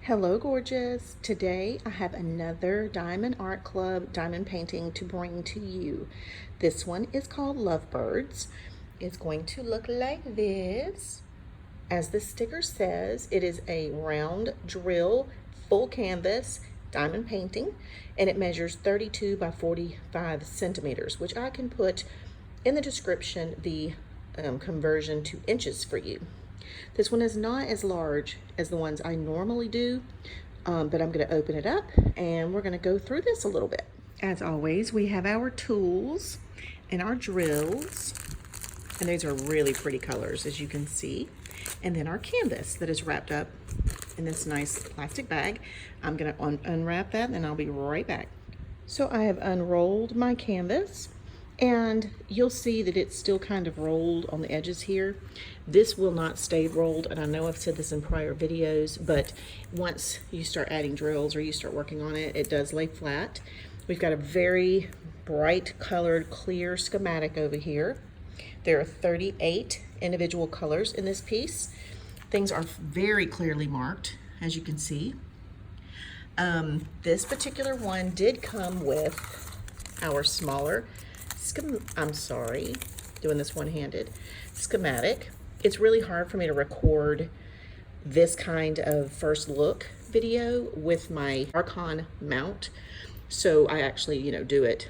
Hello gorgeous. Today I have another Diamond Art Club diamond painting to bring to you. This one is called Lovebirds. It's going to look like this. As the sticker says, it is a round drill full canvas diamond painting, and it measures 32 by 45 centimeters, which I can put in the description the conversion to inches for you. This one is not as large as the ones I normally do, but I'm going to open it up and we're going to go through this a little bit. As always, we have our tools and our drills, and these are really pretty colors, as you can see. And then our canvas that is wrapped up in this nice plastic bag. I'm going to unwrap that and I'll be right back. So I have unrolled my canvas, and you'll see that it's still kind of rolled on the edges here. This will not stay rolled, and I know I've said this in prior videos, but once you start adding drills or you start working on it, it does lay flat. We've got a very bright colored clear schematic over here. There are 38 individual colors in this piece. Things are very clearly marked, as you can see. This particular one did come with our smaller doing this one-handed schematic. It's really hard for me to record this kind of first look video with my Archon mount, so I actually do it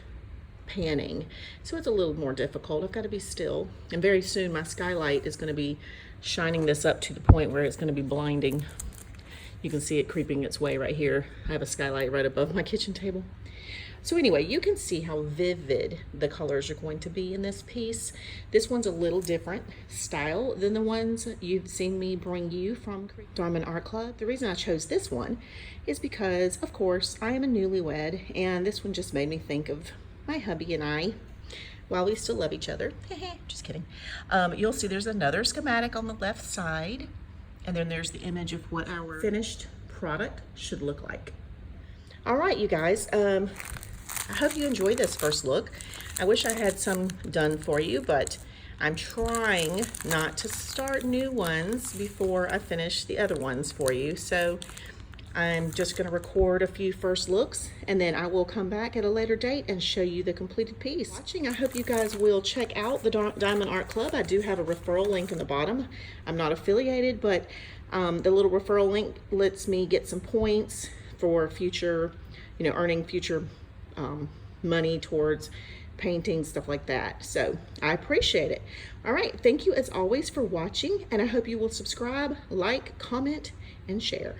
panning, so it's a little more difficult. I've got to be still, and very soon my skylight is going to be shining this up to the point where it's going to be blinding. You can see it creeping its way right here. I have a skylight right above my kitchen table. So anyway, you can see how vivid the colors are going to be in this piece. This one's a little different style than the ones you've seen me bring you from Diamond Art Club. The reason I chose this one is because, of course, I am a newlywed, and this one just made me think of my hubby and I while we still love each other. Just kidding. You'll see there's another schematic on the left side, and then there's the image of what our finished product should look like. All right, you guys. I hope you enjoyed this first look. I wish I had some done for you, but I'm trying not to start new ones before I finish the other ones for you. So I'm just going to record a few first looks, and then I will come back at a later date and show you the completed piece. I hope you guys will check out the Diamond Art Club. I do have a referral link in the bottom. I'm not affiliated, but the little referral link lets me get some points for future, earning future money towards painting, stuff like that. So I appreciate it. All right, thank you as always for watching, and I hope you will subscribe, like, comment, and share.